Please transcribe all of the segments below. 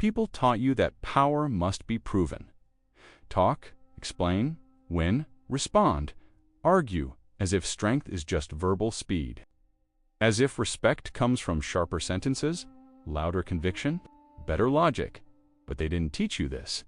People taught you that power must be proven. Talk, explain, win, respond, argue, as if strength is just verbal speed. As if respect comes from sharper sentences, louder conviction, better logic. But they didn't teach you this.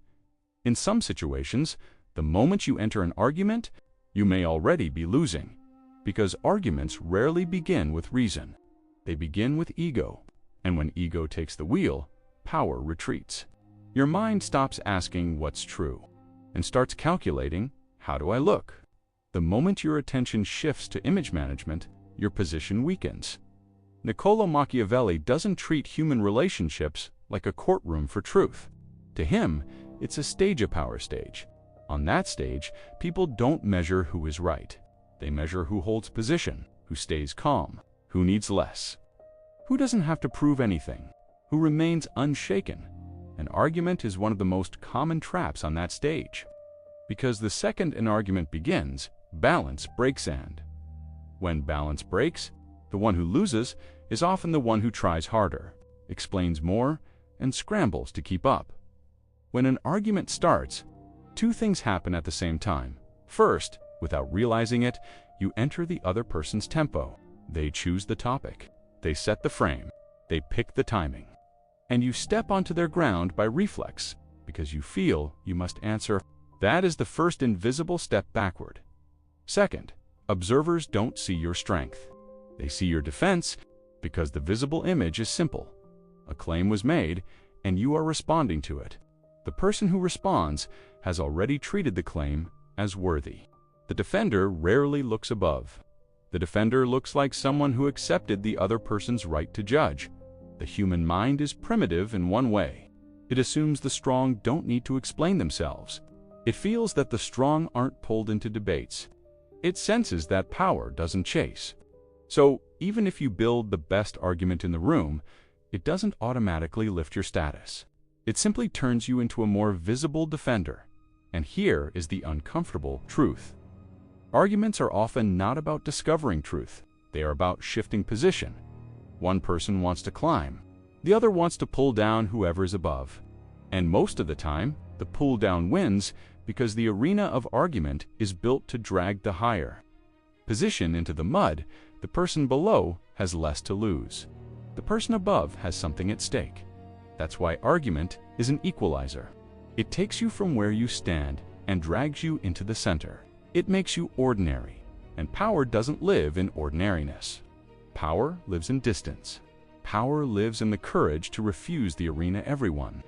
In some situations, the moment you enter an argument, you may already be losing, because arguments rarely begin with reason. They begin with ego, and when ego takes the wheel, power retreats. Your mind stops asking what's true and starts calculating, how do I look? The moment your attention shifts to image management, your position weakens. Niccolò Machiavelli doesn't treat human relationships like a courtroom for truth. To him, it's a power stage. On that stage, people don't measure who is right. They measure who holds position, who stays calm, who needs less, who doesn't have to prove anything, who remains unshaken. An argument is one of the most common traps on that stage. Because the second an argument begins, balance breaks, and when balance breaks, the one who loses is often the one who tries harder, explains more, and scrambles to keep up. When an argument starts, two things happen at the same time. First, without realizing it, you enter the other person's tempo. They choose the topic, they set the frame, they pick the timing. And you step onto their ground by reflex, because you feel you must answer. That is the first invisible step backward. Second, observers don't see your strength. They see your defense, because the visible image is simple. A claim was made, and you are responding to it. The person who responds has already treated the claim as worthy. The defender rarely looks above. The defender looks like someone who accepted the other person's right to judge. The human mind is primitive in one way. It assumes the strong don't need to explain themselves. It feels that the strong aren't pulled into debates. It senses that power doesn't chase. So, even if you build the best argument in the room, it doesn't automatically lift your status. It simply turns you into a more visible defender. And here is the uncomfortable truth. Arguments are often not about discovering truth. They are about shifting position. One person wants to climb. The other wants to pull down whoever is above. And most of the time, the pull down wins because the arena of argument is built to drag the higher position into the mud. The person below has less to lose. The person above has something at stake. That's why argument is an equalizer. It takes you from where you stand and drags you into the center. It makes you ordinary, and power doesn't live in ordinariness. Power lives in distance. Power lives in the courage to refuse the arena everyone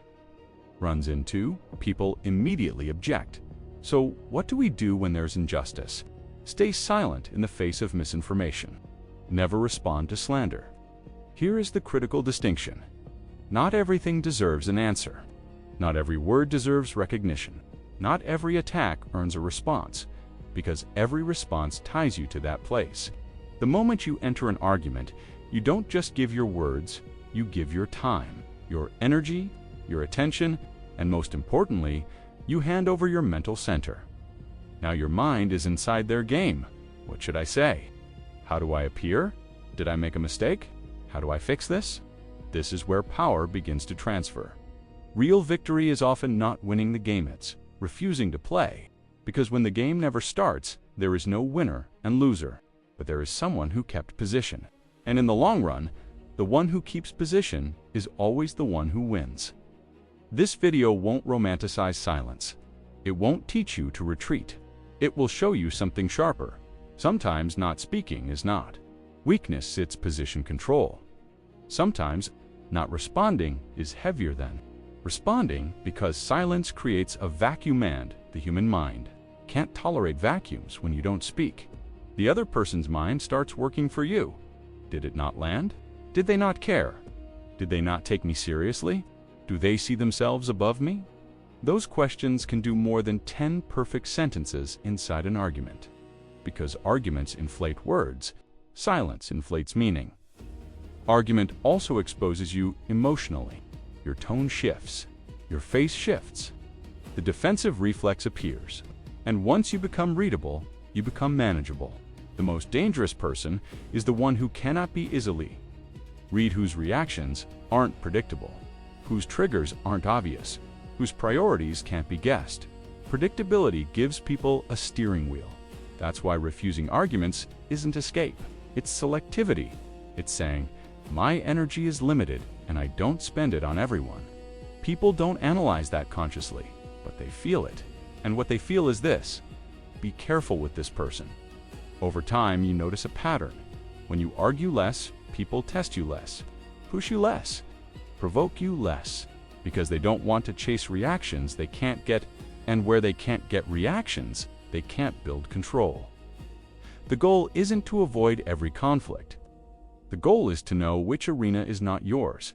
runs into. People immediately object. So what do we do when there's injustice? Stay silent in the face of misinformation. Never respond to slander. Here is the critical distinction. Not everything deserves an answer. Not every word deserves recognition. Not every attack earns a response, because every response ties you to that place. The moment you enter an argument, you don't just give your words, you give your time, your energy, your attention, and most importantly, you hand over your mental center. Now your mind is inside their game. What should I say? How do I appear? Did I make a mistake? How do I fix this? This is where power begins to transfer. Real victory is often not winning the game, it's refusing to play. Because when the game never starts, there is no winner and loser, but there is someone who kept position. And in the long run, the one who keeps position is always the one who wins. This video won't romanticize silence. It won't teach you to retreat. It will show you something sharper. Sometimes not speaking is not weakness, it's position control. Sometimes not responding is heavier than responding, because silence creates a vacuum and the human mind can't tolerate vacuums. When you don't speak, the other person's mind starts working for you. Did it not land? Did they not care? Did they not take me seriously? Do they see themselves above me? Those questions can do more than 10 perfect sentences inside an argument. Because arguments inflate words, silence inflates meaning. Argument also exposes you emotionally. Your tone shifts, your face shifts, the defensive reflex appears. And once you become readable, you become manageable. The most dangerous person is the one who cannot be easily read, whose reactions aren't predictable, whose triggers aren't obvious, whose priorities can't be guessed. Predictability gives people a steering wheel. That's why refusing arguments isn't escape. It's selectivity. It's saying, my energy is limited and I don't spend it on everyone. People don't analyze that consciously, but they feel it. And what they feel is this: be careful with this person. Over time, you notice a pattern. When you argue less, people test you less, push you less, provoke you less, because they don't want to chase reactions they can't get, and where they can't get reactions, they can't build control. The goal isn't to avoid every conflict. The goal is to know which arena is not yours,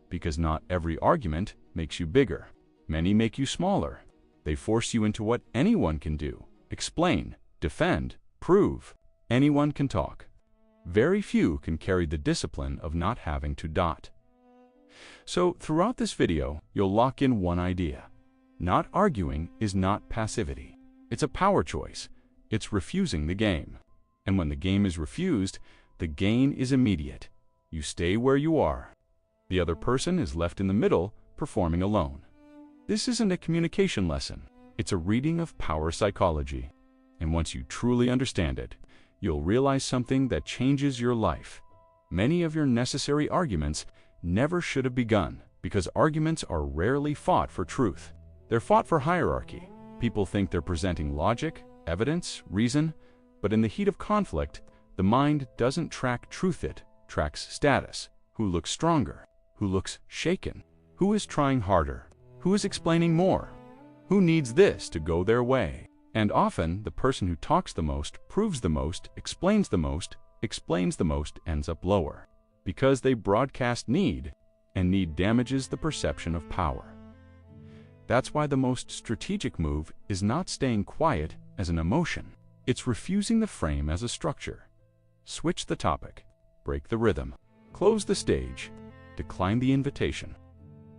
because not every argument makes you bigger. Many make you smaller. They force you into what anyone can do: explain, defend, prove. Anyone can talk. Very few can carry the discipline of not having to. So throughout this video, you'll lock in one idea. Not arguing is not passivity. It's a power choice. It's refusing the game. And when the game is refused, the gain is immediate. You stay where you are. The other person is left in the middle, performing alone. This isn't a communication lesson. It's a reading of power psychology. And once you truly understand it, you'll realize something that changes your life. Many of your necessary arguments never should have begun, because arguments are rarely fought for truth. They're fought for hierarchy. People think they're presenting logic, evidence, reason, but in the heat of conflict, the mind doesn't track truth, it tracks status. Who looks stronger? Who looks shaken? Who is trying harder? Who is explaining more? Who needs this to go their way? And often, the person who talks the most, proves the most, explains the most, ends up lower. Because they broadcast need, and need damages the perception of power. That's why the most strategic move is not staying quiet as an emotion. It's refusing the frame as a structure. Switch the topic, break the rhythm, close the stage, decline the invitation.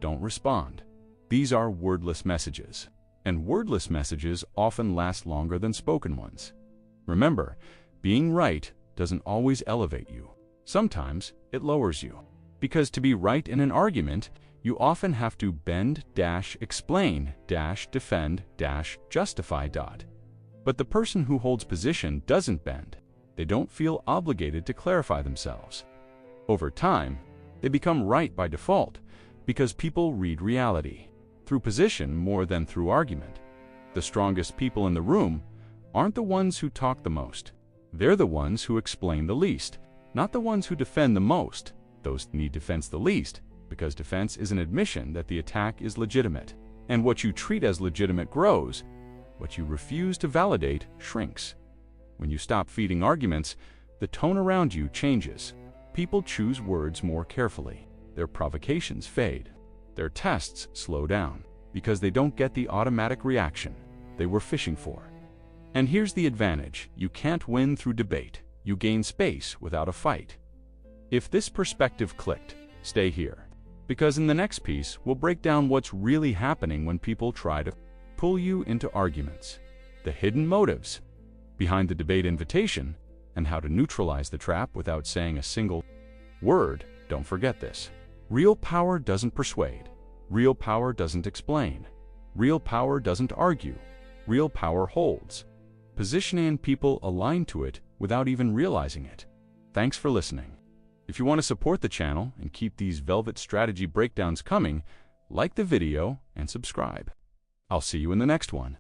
Don't respond. These are wordless messages. And wordless messages often last longer than spoken ones. Remember, being right doesn't always elevate you. Sometimes it lowers you. Because to be right in an argument, you often have to bend, explain, defend, justify. But the person who holds position doesn't bend. They don't feel obligated to clarify themselves. Over time, they become right by default, because people read reality through position more than through argument. The strongest people in the room aren't the ones who talk the most. They're the ones who explain the least, not the ones who defend the most. Those need defense the least, because defense is an admission that the attack is legitimate. And what you treat as legitimate grows. What you refuse to validate shrinks. When you stop feeding arguments, the tone around you changes. People choose words more carefully. Their provocations fade. Their tests slow down, because they don't get the automatic reaction they were fishing for. And here's the advantage: you can't win through debate. You gain space without a fight. If this perspective clicked, stay here, because in the next piece, we'll break down what's really happening when people try to pull you into arguments, the hidden motives behind the debate invitation, and how to neutralize the trap without saying a single word. Don't forget this. Real power doesn't persuade. Real power doesn't explain. Real power doesn't argue. Real power holds, positioning people aligned to it without even realizing it. Thanks for listening. If you want to support the channel and keep these velvet strategy breakdowns coming, like the video and subscribe. I'll see you in the next one.